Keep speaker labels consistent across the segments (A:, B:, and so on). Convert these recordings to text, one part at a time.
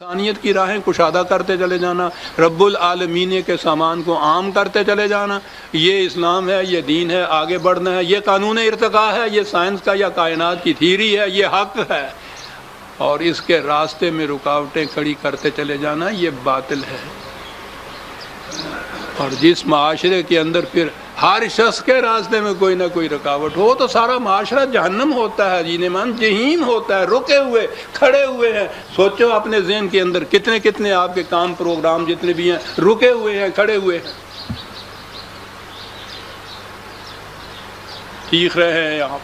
A: انسانیت کی راہیں کشادہ کرتے چلے جانا، رب العالمین کے سامان کو عام کرتے چلے جانا، یہ اسلام ہے، یہ دین ہے، آگے بڑھنا ہے، یہ قانون ارتقاء ہے، یہ سائنس کا یا کائنات کی تھیری ہے، یہ حق ہے، اور اس کے راستے میں رکاوٹیں کھڑی کرتے چلے جانا، یہ باطل ہے۔ اور جس معاشرے کے اندر پھر ہر شخص کے راستے میں کوئی نہ کوئی رکاوٹ ہو تو سارا معاشرہ جہنم ہوتا ہے، جینے من جہیم ہوتا ہے، رکے ہوئے کھڑے ہوئے ہیں۔ سوچو اپنے ذہن کے اندر کتنے کتنے آپ کے کام پروگرام جتنے بھی ہیں رکے ہوئے ہیں، کھڑے ہوئے ہیں، چیخ رہے ہیں آپ،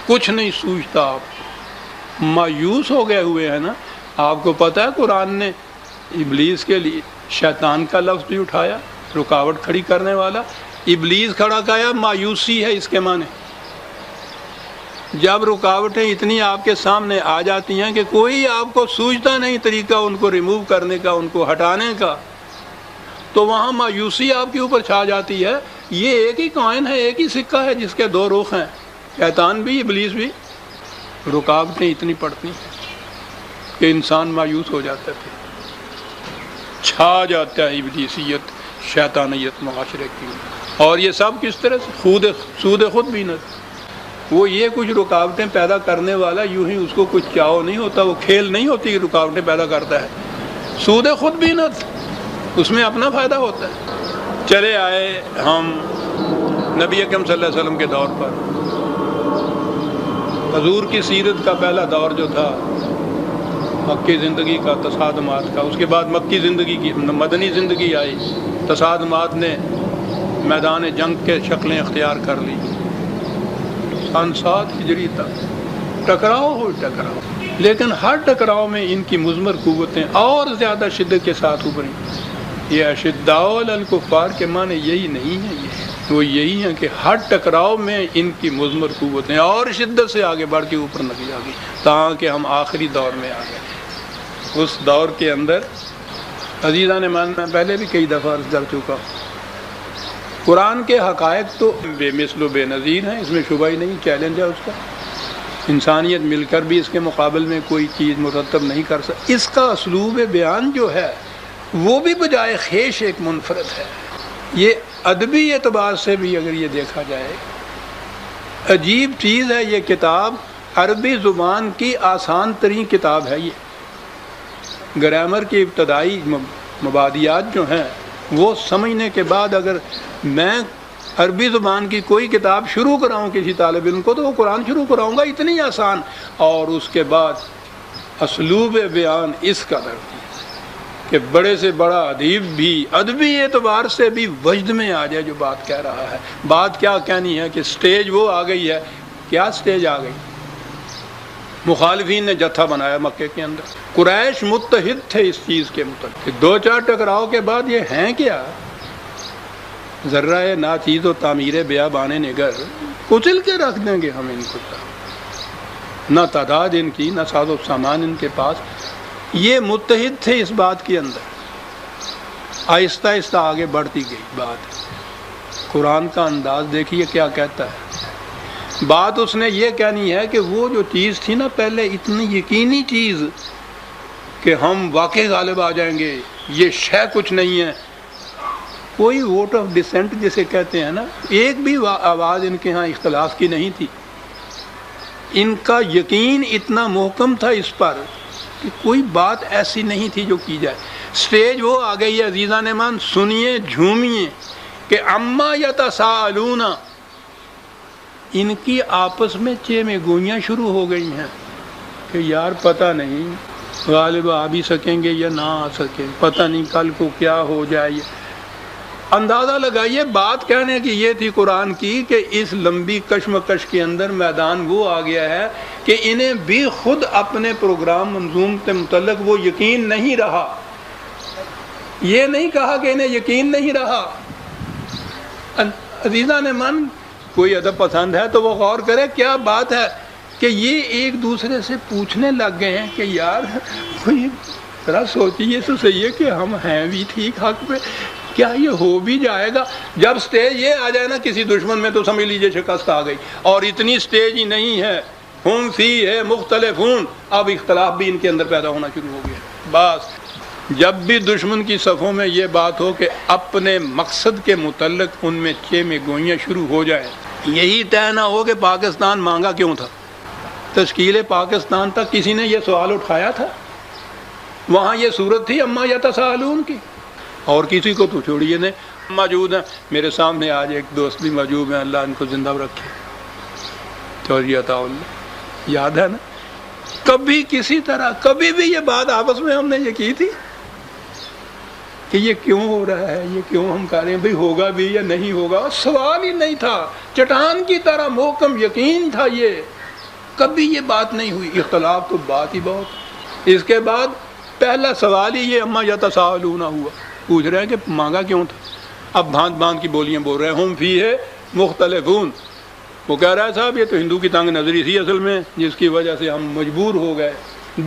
A: کچھ نہیں سوچتا، آپ مایوس ہو گئے ہوئے ہیں نا۔ آپ کو پتہ ہے قرآن نے ابلیس کے لیے شیطان کا لفظ بھی اٹھایا، رکاوٹ کھڑی کرنے والا۔ ابلیس کھڑا کیا، مایوسی ہے اس کے معنی۔ جب رکاوٹیں اتنی آپ کے سامنے آ جاتی ہیں کہ کوئی آپ کو سوچتا نہیں طریقہ ان کو ریموو کرنے کا، ان کو ہٹانے کا، تو وہاں مایوسی آپ کے اوپر چھا جاتی ہے۔ یہ ایک ہی کوائن ہے، ایک ہی سکہ ہے جس کے دو رخ ہیں، شیطان بھی ابلیس بھی۔ رکاوٹیں اتنی پڑتی ہیں کہ انسان مایوس ہو جاتا ہے، چھا جاتا ہے ابلیسیت، شیطانیت معاشرے کی۔ اور یہ سب کس طرح سے سود خود بینت۔ وہ یہ کچھ رکاوٹیں پیدا کرنے والا یوں ہی اس کو کچھ چاؤ نہیں ہوتا، وہ کھیل نہیں ہوتی کہ رکاوٹیں پیدا کرتا ہے، سود خود بینت، اس میں اپنا فائدہ ہوتا ہے۔ چلے آئے ہم نبی اکرم صلی اللہ علیہ وسلم کے دور پر، حضور کی سیرت کا پہلا دور جو تھا مکی زندگی کا، تصادمات کا، اس کے بعد مکی زندگی کی مدنی زندگی آئی، تصادمات نے میدان جنگ کے شکلیں اختیار کر لی۔ سن 7 ہجری تک ٹکراؤ ہو ٹکراؤ، لیکن ہر ٹکراؤ میں ان کی مضمر قوتیں اور زیادہ شدت کے ساتھ ابھریں۔ یہ اشداء علی الکفار کے معنی یہی نہیں ہے، وہ یہی ہیں کہ ہر ٹکراؤ میں ان کی مضمر قوتیں اور شدت سے آگے بڑھ کے اوپر نکل آ گئی، تاکہ ہم آخری دور میں آ گئے۔ اس دور کے اندر عزیزان مان، میں پہلے بھی کئی دفعہ عرض کر چکا، قرآن کے حقائق تو بے مثل و بے نظیر ہیں، اس میں شبہ ہی نہیں، چیلنج ہے اس کا۔ انسانیت مل کر بھی اس کے مقابل میں کوئی چیز مرتب نہیں کر سکتی۔ اس کا اسلوب بیان جو ہے وہ بھی بجائے خیش ایک منفرد ہے۔ یہ ادبی اعتبار سے بھی اگر یہ دیکھا جائے عجیب چیز ہے۔ یہ کتاب عربی زبان کی آسان ترین کتاب ہے۔ یہ گرامر کی ابتدائی مبادیات جو ہیں وہ سمجھنے کے بعد اگر میں عربی زبان کی کوئی کتاب شروع کراؤں کسی طالب علم کو تو وہ قرآن شروع کراؤں گا، اتنی آسان، اور اس کے بعد اسلوب بیان اس قدر کہ بڑے سے بڑا ادیب بھی ادبی اعتبار سے بھی وجد میں آ جائے جو بات کہہ رہا ہے۔ بات کیا کہنی ہے کہ سٹیج وہ آ گئی ہے، کیا سٹیج آ گئی؟ مخالفین نے جتھا بنایا مکے کے اندر، قریش متحد تھے اس چیز کے متعلق کہ 2-4 ٹکراؤ کے بعد یہ ہیں کیا، ذرہ ناچیز و تعمیر بیابان نگر، کچل کے رکھ دیں گے ہم ان کو، نہ تعداد ان کی نہ ساز و سامان ان کے پاس۔ یہ متحد تھے اس بات کے اندر۔ آہستہ آہستہ آگے بڑھتی گئی بات۔ قرآن کا انداز دیکھیے کیا کہتا ہے۔ بات اس نے یہ کہنی ہے کہ وہ جو چیز تھی نا پہلے، اتنی یقینی چیز کہ ہم واقعی غالب آ جائیں گے، یہ شے کچھ نہیں ہے، کوئی ووٹ آف ڈسینٹ جسے کہتے ہیں نا، ایک بھی آواز ان کے ہاں اختلاف کی نہیں تھی۔ ان کا یقین اتنا محکم تھا اس پر کہ کوئی بات ایسی نہیں تھی جو کی جائے۔ سٹیج وہ آ گئی ہے عزیزان مان، سنیے جھومیے کہ اما یتساءلون، ان کی آپس میں چیمے گوئیاں شروع ہو گئی ہیں کہ یار پتہ نہیں غالب آ بھی سکیں گے یا نہ آ سکیں، پتہ نہیں کل کو کیا ہو جائے۔ اندازہ لگائیے، بات کہنے کی یہ تھی قرآن کی کہ اس لمبی کشمکش کے اندر میدان وہ آ گیا ہے کہ انہیں بھی خود اپنے پروگرام منظوم کے متعلق وہ یقین نہیں رہا۔ یہ نہیں کہا کہ انہیں یقین نہیں رہا۔ عزیزان من، کوئی ادب پسند ہے تو وہ غور کرے کیا بات ہے کہ یہ ایک دوسرے سے پوچھنے لگ گئے ہیں کہ یار کوئی ذرا سوچیے تو صحیح ہے کہ ہم ہیں بھی ٹھیک حق پہ، کیا یہ ہو بھی جائے گا؟ جب سٹیج یہ آ جائے نا کسی دشمن میں تو سمجھ لیجئے شکست آ گئی۔ اور اتنی سٹیج ہی نہیں ہے ہم فیہ مختلفون، اب اختلاف بھی ان کے اندر پیدا ہونا شروع ہو گیا۔ بس جب بھی دشمن کی صفوں میں یہ بات ہو کہ اپنے مقصد کے متعلق ان میں چے میں گوئیاں شروع ہو جائیں، یہی طے نہ ہو کہ پاکستان مانگا کیوں تھا۔ تشکیل پاکستان تک کسی نے یہ سوال اٹھایا تھا؟ وہاں یہ صورت تھی اما یتساءلون کی، اور کسی کو تو چھوڑیے نہیں موجود ہیں۔ میرے سامنے آج ایک دوست بھی موجود ہیں، اللہ ان کو زندہ رکھے، چودھری عطا اللہ، یاد ہے نا؟ کبھی کسی طرح کبھی بھی یہ بات آپس میں ہم نے یہ کی تھی کہ یہ کیوں ہو رہا ہے، یہ کیوں ہم کہہ رہے ہیں بھئی ہوگا بھی یا نہیں ہوگا؟ سوال ہی نہیں تھا، چٹان کی طرح محکم یقین تھا، یہ کبھی یہ بات نہیں ہوئی۔ اختلاف تو بات ہی بہت۔ اس کے بعد پہلا سوال ہی یہ اما یتساءلون ہوا، پوچھ رہے ہیں کہ مانگا کیوں تھا۔ اب بھانت بھانت کی بولیاں بول رہے ہیں، ہم فیہ مختلفون۔ وہ کہہ رہا ہے صاحب یہ تو ہندو کی تنگ نظری تھی اصل میں، جس کی وجہ سے ہم مجبور ہو گئے۔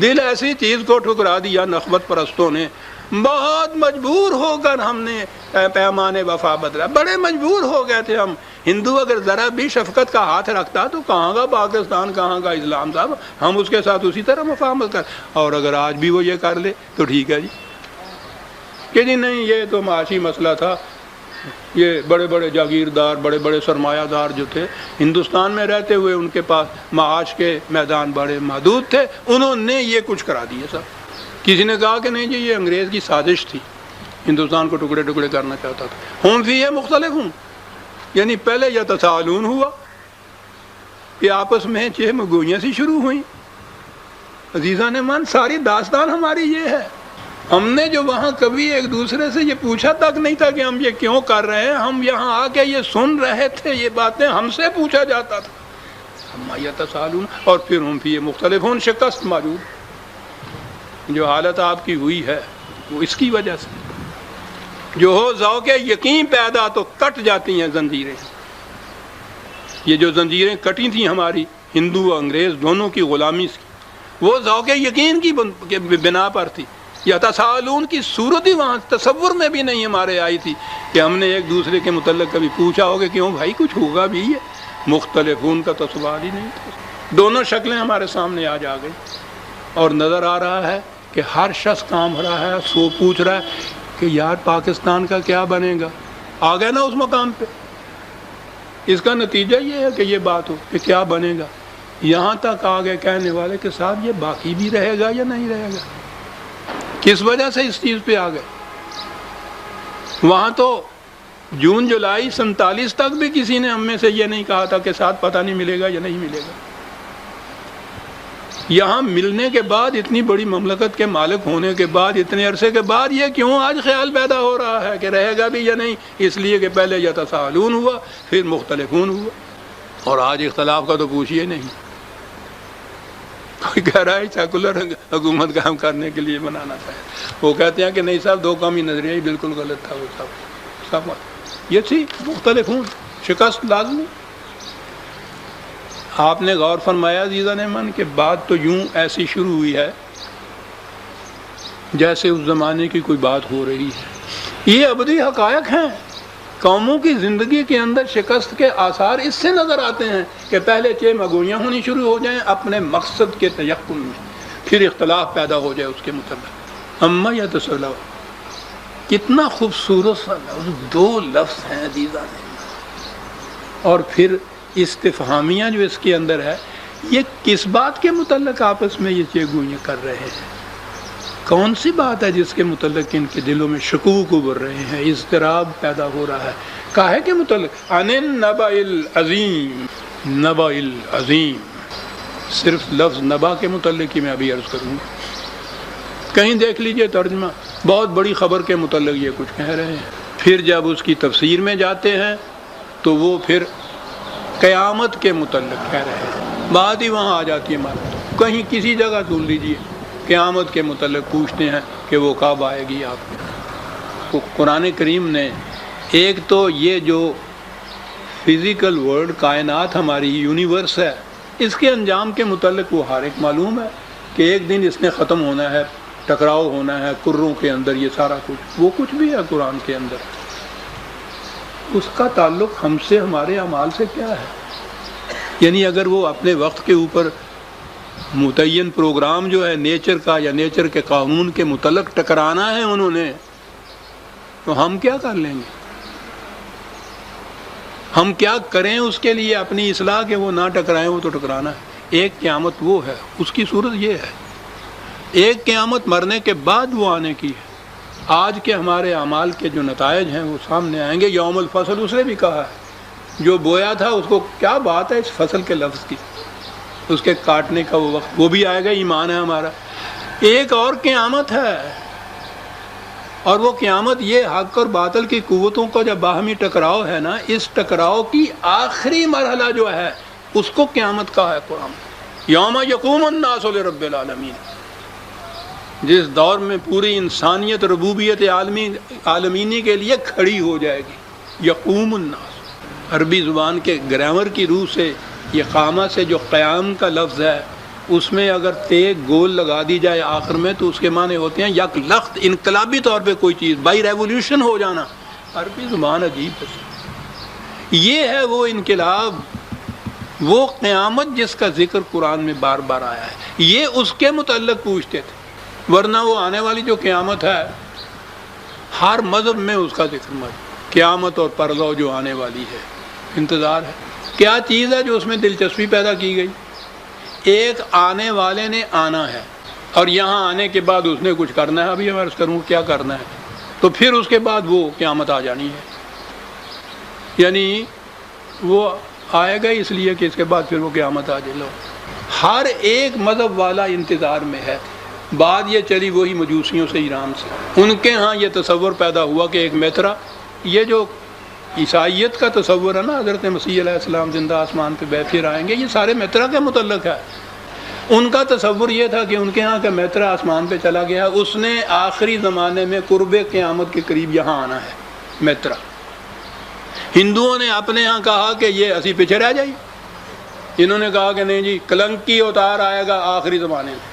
A: دل ایسی چیز کو ٹھکرا دیا نخبت پرستوں نے، بہت مجبور ہو کر ہم نے پیمان وفا بدلا، بڑے مجبور ہو گئے تھے ہم۔ ہندو اگر ذرا بھی شفقت کا ہاتھ رکھتا تو کہاں کا پاکستان، کہاں کا اسلام صاحب، ہم اس کے ساتھ اسی طرح مفاہمت کر، اور اگر آج بھی وہ یہ کر لے تو ٹھیک ہے جی، کہ جی نہیں یہ تو معاشی مسئلہ تھا۔ یہ بڑے بڑے جاگیردار، بڑے بڑے سرمایہ دار جو تھے ہندوستان میں رہتے ہوئے، ان کے پاس معاش کے میدان بڑے محدود تھے، انہوں نے یہ کچھ کرا دیا سب۔ کسی نے کہا کہ نہیں جی یہ انگریز کی سازش تھی، ہندوستان کو ٹکڑے ٹکڑے کرنا چاہتا تھا۔ ہم فیہ مختلفون، یعنی پہلے یتساءلون ہوا، کہ آپس میں چہ مگوئیاں سی شروع ہوئیں۔ عزیزان من، ساری داستان ہماری یہ ہے۔ ہم نے جو وہاں کبھی ایک دوسرے سے یہ پوچھا تک نہیں تھا کہ ہم یہ کیوں کر رہے ہیں، ہم یہاں آ کے یہ سن رہے تھے، یہ باتیں ہم سے پوچھا جاتا تھا۔ اما یتساءلون، اور پھر ہم فیہ مختلفون، شکست موجود۔ جو حالت آپ کی ہوئی ہے وہ اس کی وجہ سے، جو ہو ذوق یقین پیدا تو کٹ جاتی ہیں زنجیریں۔ یہ جو زنجیریں کٹی تھیں ہماری ہندو و انگریز دونوں کی غلامی سے، وہ ذوق یقین کی بنا پر تھی۔ یتساءلون کی صورت ہی وہاں تصور میں بھی نہیں ہمارے آئی تھی کہ ہم نے ایک دوسرے کے متعلق کبھی پوچھا ہو کہ کیوں بھائی کچھ ہوگا بھی ہے۔ مختلفون کا تو سوال ہی نہیں تھا۔ دونوں شکلیں ہمارے سامنے آج آ گئی، اور نظر آ رہا ہے کہ ہر شخص کام رہا ہے، سو پوچھ رہا ہے کہ یار پاکستان کا کیا بنے گا۔ آ گئے نا اس مقام پہ۔ اس کا نتیجہ یہ ہے کہ یہ بات ہو کہ کیا بنے گا، یہاں تک آ گئے کہنے والے کہ صاحب یہ باقی بھی رہے گا یا نہیں رہے گا۔ کس وجہ سے اس چیز پہ آ گئے؟ وہاں تو جون جولائی 47 تک بھی کسی نے ہم میں سے یہ نہیں کہا تھا کہ ساتھ پتہ نہیں ملے گا یا نہیں ملے گا۔ یہاں ملنے کے بعد، اتنی بڑی مملکت کے مالک ہونے کے بعد، اتنے عرصے کے بعد یہ کیوں آج خیال پیدا ہو رہا ہے کہ رہے گا بھی یا نہیں؟ اس لیے کہ پہلے یتساءلون ہوا، پھر مختلفون ہوا، اور آج اختلاف کا تو پوچھیے نہیں۔ کوئی کہہ رہا ہے سیکولر حکومت قائم کرنے کے لیے بنانا چاہے، وہ کہتے ہیں کہ نہیں صاحب دو قومی نظریہ ہی بالکل غلط تھا، وہ سب یہ تھی مختلفون، شکست لازمی۔ آپ نے غور فرمایا عزیزان من کہ بات تو یوں ایسی شروع ہوئی ہے جیسے اس زمانے کی کوئی بات ہو رہی ہے۔ یہ ابدی حقائق ہیں۔ قوموں کی زندگی کے اندر شکست کے آثار اس سے نظر آتے ہیں کہ پہلے چہ مگوئیاں ہونی شروع ہو جائیں اپنے مقصد کے تیقن میں، پھر اختلاف پیدا ہو جائے اس کے متعلق۔ اما یتساءلون، کتنا خوبصورت سا لفظ، دو لفظ ہیں عزیزان، اور پھر استفہامیہ جو اس کے اندر ہے، یہ کس بات کے متعلق آپس میں یہ چہ گوئیاں کر رہے ہیں؟ کون سی بات ہے جس کے متعلق ان کے دلوں میں شکوک ابھر رہے ہیں، اضطراب پیدا ہو رہا ہے؟ کاہے کے متعلق؟ عن النبأ العظیم، نبأ العظیم، صرف لفظ نبا کے متعلق ہی میں ابھی عرض کروں گا۔ کہیں دیکھ لیجئے ترجمہ، بہت بڑی خبر کے متعلق یہ کچھ کہہ رہے ہیں، پھر جب اس کی تفسیر میں جاتے ہیں تو وہ پھر قیامت کے متعلق کہہ رہے ہیں، بات ہی وہاں آ جاتی ہے ہمارے۔ کہیں کسی جگہ سن لیجئے قیامت کے متعلق پوچھتے ہیں کہ وہ کب آئے گی آپ کو۔ قرآن کریم نے ایک تو یہ جو فزیکل ورلڈ، کائنات ہماری یونیورس ہے، اس کے انجام کے متعلق وہ ہر ایک معلوم ہے کہ ایک دن اس نے ختم ہونا ہے، ٹکراؤ ہونا ہے کروں کے اندر، یہ سارا کچھ وہ کچھ بھی ہے قرآن کے اندر۔ اس کا تعلق ہم سے، ہمارے اعمال سے کیا ہے؟ یعنی اگر وہ اپنے وقت کے اوپر متعین پروگرام جو ہے نیچر کا یا نیچر کے قانون کے متعلق ٹکرانا ہے انہوں نے، تو ہم کیا کر لیں گے؟ ہم کیا کریں اس کے لیے اپنی اصلاح کہ وہ نہ ٹکرائیں؟ وہ تو ٹکرانا ہے۔ ایک قیامت وہ ہے، اس کی صورت یہ ہے، ایک قیامت مرنے کے بعد وہ آنے کی ہے۔ آج کے ہمارے اعمال کے جو نتائج ہیں وہ سامنے آئیں گے۔ یوم الفصل اس نے بھی کہا ہے، جو بویا تھا اس کو کیا بات ہے اس فصل کے لفظ کی، اس کے کاٹنے کا وہ وقت وہ بھی آئے گا۔ ایمان ہے ہمارا۔ ایک اور قیامت ہے، اور وہ قیامت یہ حق اور باطل کی قوتوں کا جب باہمی ٹکراؤ ہے نا، اس ٹکراؤ کی آخری مرحلہ جو ہے اس کو قیامت کہا ہے قرآن۔ یوم یقوم الناس لرب العالمین، جس دور میں پوری انسانیت ربوبیت عالمینی کے لیے کھڑی ہو جائے گی۔ یقوم الناس، عربی زبان کے گرامر کی روح سے یہ قامہ سے جو قیام کا لفظ ہے، اس میں اگر تیگ گول لگا دی جائے آخر میں تو اس کے معنی ہوتے ہیں یک لخت، انقلابی طور پہ کوئی چیز، بائی ریولیوشن ہو جانا۔ عربی زبان عجیب ہے۔ یہ ہے وہ انقلاب، وہ قیامت جس کا ذکر قرآن میں بار بار آیا ہے۔ یہ اس کے متعلق پوچھتے تھے، ورنہ وہ آنے والی جو قیامت ہے ہر مذہب میں اس کا ذکر موجود۔ قیامت اور پرلو جو آنے والی ہے، انتظار ہے۔ کیا چیز ہے جو اس میں دلچسپی پیدا کی گئی؟ ایک آنے والے نے آنا ہے، اور یہاں آنے کے بعد اس نے کچھ کرنا ہے۔ ابھی میں عرض کروں کیا کرنا ہے، تو پھر اس کے بعد وہ قیامت آ جانی ہے۔ یعنی وہ آئے گا اس لیے کہ اس کے بعد پھر وہ قیامت آ جائے۔ لو ہر ایک مذہب والا انتظار میں ہے۔ بات یہ چلی وہی مجوسیوں سے، ایران سے، ان کے ہاں یہ تصور پیدا ہوا کہ ایک میترا، یہ جو عیسائیت کا تصور ہے نا، حضرت مسیح علیہ السلام زندہ آسمان پہ پھر آئیں گے، یہ سارے میترا کے متعلق ہے۔ ان کا تصور یہ تھا کہ ان کے ہاں کا میترا آسمان پہ چلا گیا، اس نے آخری زمانے میں قرب قیامت کے قریب یہاں آنا ہے میترا۔ ہندوؤں نے اپنے ہاں کہا کہ یہ اسی پیچھے رہ جائے، انہوں نے کہا کہ نہیں جی کلنکی اوتار آئے گا آخری زمانے میں۔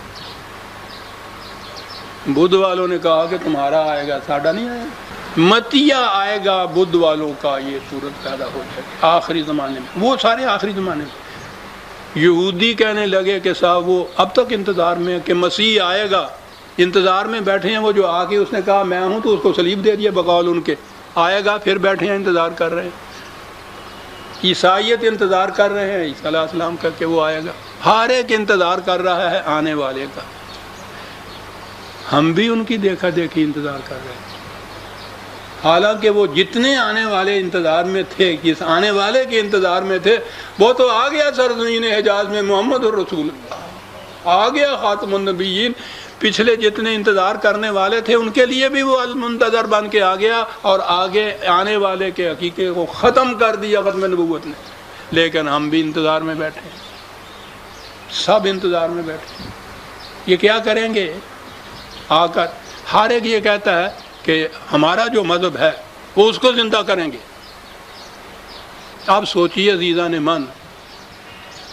A: بدھ والوں نے کہا کہ تمہارا آئے گا، ساڈا نہیں آئے گا۔ متیہ آئے گا بدھ والوں کا، یہ صورت پیدا ہو جائے گی آخری زمانے میں، وہ سارے آخری زمانے میں۔ یہودی کہنے لگے کہ صاحب وہ اب تک انتظار میں ہے کہ مسیح آئے گا، انتظار میں بیٹھے ہیں۔ وہ جو آ کے اس نے کہا میں ہوں، تو اس کو صلیب دے دیا بقول ان کے، آئے گا پھر بیٹھے ہیں انتظار کر رہے ہیں۔ عیسائیت انتظار کر رہے ہیں عیسیٰ علیہ السلام کا کہ وہ آئے گا، ہر ایک انتظار کر رہا ہے آنے والے کا۔ ہم بھی ان کی دیکھا دیکھی انتظار کر رہے ہیں، حالانکہ وہ جتنے آنے والے انتظار میں تھے، کس آنے والے کے انتظار میں تھے، وہ تو آ گیا سرزمین حجاز میں محمد الرسول اللہ، آ گیا خاتم النبیین۔ پچھلے جتنے انتظار کرنے والے تھے ان کے لیے بھی وہ المنتظر بن کے آ گیا، اور آگے آنے والے کے حقیقے کو ختم کر دیا ختم نبوت نے۔ لیکن ہم بھی انتظار میں بیٹھے ہیں، سب انتظار میں بیٹھے ہیں۔ یہ کیا کریں گے؟ آ کر ہر ایک یہ کہتا ہے کہ ہمارا جو مذہب ہے وہ اس کو زندہ کریں گے۔ آپ سوچیے عزیزان من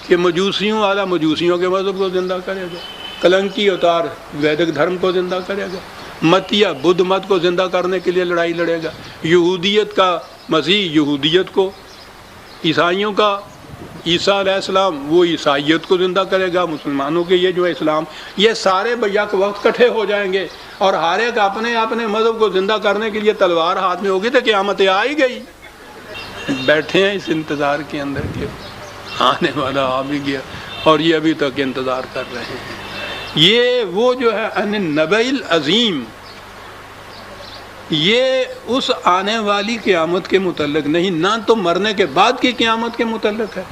A: کہ مجوسیوں والا مجوسیوں کے مذہب کو زندہ کرے گا، کلنکی اوتار ویدک دھرم کو زندہ کرے گا، متیہ بدھ مت کو زندہ کرنے کے لیے لڑائی لڑے گا، یہودیت کا مسیح یہودیت کو، عیسائیوں کا عیسیٰ علیہ السلام وہ عیسائیت کو زندہ کرے گا، مسلمانوں کے یہ جو اسلام، یہ سارے یک وقت کٹھے ہو جائیں گے، اور ہر ایک اپنے اپنے مذہب کو زندہ کرنے کے لیے تلوار ہاتھ میں ہوگی، تو قیامت آ ہی گئی۔ بیٹھے ہیں اس انتظار کے اندر کہ آنے والا آ بھی گیا، اور یہ ابھی تک انتظار کر رہے ہیں۔ یہ وہ جو ہے ان النبأ العظیم، یہ اس آنے والی قیامت کے متعلق نہیں، نہ تو مرنے کے بعد کی قیامت کے متعلق ہے،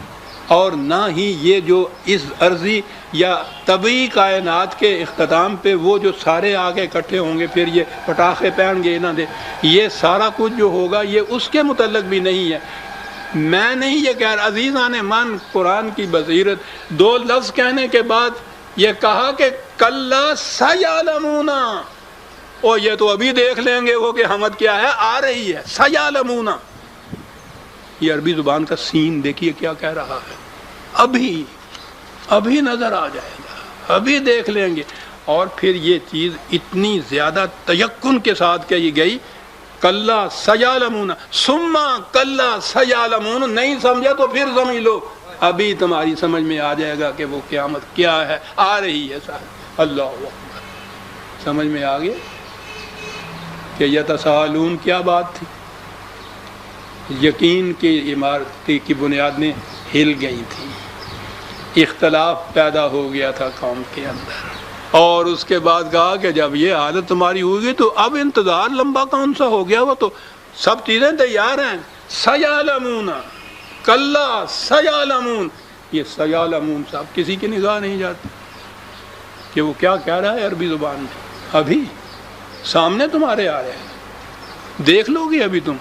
A: اور نہ ہی یہ جو اس عرضی یا طبعی کائنات کے اختتام پہ وہ جو سارے آگے اکٹھے ہوں گے، پھر یہ پٹاخے پہن گے انہاں دے، یہ سارا کچھ جو ہوگا یہ اس کے متعلق بھی نہیں ہے۔ میں نہیں یہ کہہ رہا، عزیزان من قرآن کی بصیرت، دو لفظ کہنے کے بعد یہ کہا کہ کلا سیعلمون، اور یہ تو ابھی دیکھ لیں گے وہ کہ حمد کیا ہے، آ رہی ہے سیعلمون۔ یہ عربی زبان کا سین دیکھیے کیا کہہ رہا ہے، ابھی نظر آ جائے گا، ابھی دیکھ لیں گے۔ اور پھر یہ چیز اتنی زیادہ تیقن کے ساتھ کہی گئی، کلا سیعلمون ثم کلا سیعلمون، نہیں سمجھا تو پھر سمجھ لو ابھی تمہاری سمجھ میں آ جائے گا کہ وہ قیامت کیا ہے، آ رہی ہے صاحب۔ اللہ اکبر، سمجھ میں آ گیا کہ یتساءلون کیا بات تھی؟ یقین کی عمارت کی بنیادیں ہل گئی تھیں، اختلاف پیدا ہو گیا تھا قوم کے اندر، اور اس کے بعد کہا کہ جب یہ حالت تمہاری ہوگی تو اب انتظار لمبا کون سا ہو گیا، وہ تو سب چیزیں تیار ہیں۔ سیعلمون، کلا سیعلمون، یہ سیعلمون صاحب کسی کی نگاہ نہیں جاتی کہ وہ کیا کہہ رہا ہے عربی زبان میں، ابھی سامنے تمہارے آ رہے ہیں، دیکھ لو گے ابھی تم۔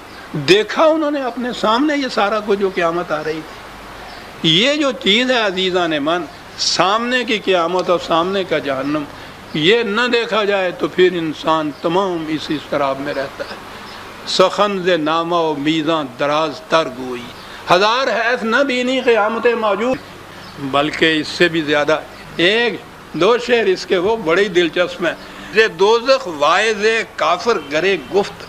A: دیکھا انہوں نے اپنے سامنے یہ سارا کچھ جو قیامت آ رہی تھی۔ یہ جو چیز ہے عزیزان من، سامنے کی قیامت اور سامنے کا جہنم، یہ نہ دیکھا جائے تو پھر انسان تمام اسی اضطراب میں رہتا ہے۔ سخن ز نامہ و میزاں دراز تر گوئی، ہزار حیث نہ بینی قیامت موجود، بلکہ اس سے بھی زیادہ ایک دو شعر اس کے وہ بڑے دلچسپ ہیں۔ ز دوزخ واعظ کافر گرے گفت،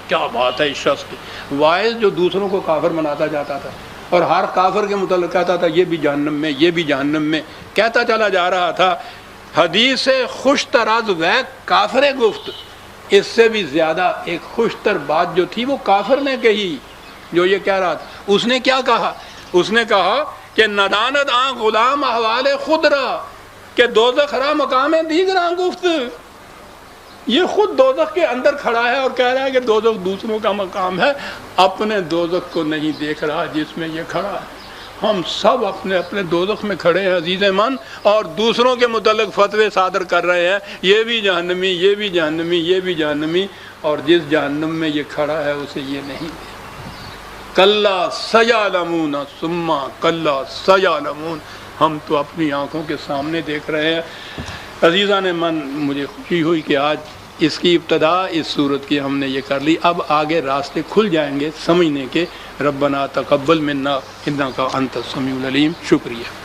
A: کیا بات ہے اس شخص کی، واعظ جو دوسروں کو کافر بناتا جاتا تھا اور ہر کافر کے متعلق کہتا تھا یہ بھی جہنم میں، یہ بھی جہنم میں، کہتا چلا جا رہا تھا۔ حدیث خوش تراز و کافر گفت، اس سے بھی زیادہ ایک خوش تر بات جو تھی وہ کافر نے کہی، جو یہ کہہ رہا تھا۔ اس نے کیا کہا؟ اس نے کہا کہ ندانت آن غلام احوال خود را، کہ دوزخ را مقام دیگراں گفت، یہ خود دوزخ کے اندر کھڑا ہے اور کہہ رہا ہے کہ دوزخ دوسروں کا مقام ہے، اپنے دوزخ کو نہیں دیکھ رہا جس میں یہ کھڑا ہے۔ ہم سب اپنے اپنے دوزخ میں کھڑے ہیں عزیز من، اور دوسروں کے متعلق فتوے صادر کر رہے ہیں، یہ بھی جہنمی، یہ بھی جہنمی، یہ بھی جہنمی، اور جس جہنم میں یہ کھڑا ہے اسے یہ نہیں دے۔ کلا سیعلمون ثم کلا سیعلمون، ہم تو اپنی آنکھوں کے سامنے دیکھ رہے ہیں۔ عزیزان من، مجھے خوشی ہوئی کہ آج اس کی ابتدا اس صورت کی ہم نے یہ کر لی، اب آگے راستے کھل جائیں گے سمجھنے کے۔ ربنا تقبل منا انک انت السمیع العلیم۔ شکریہ۔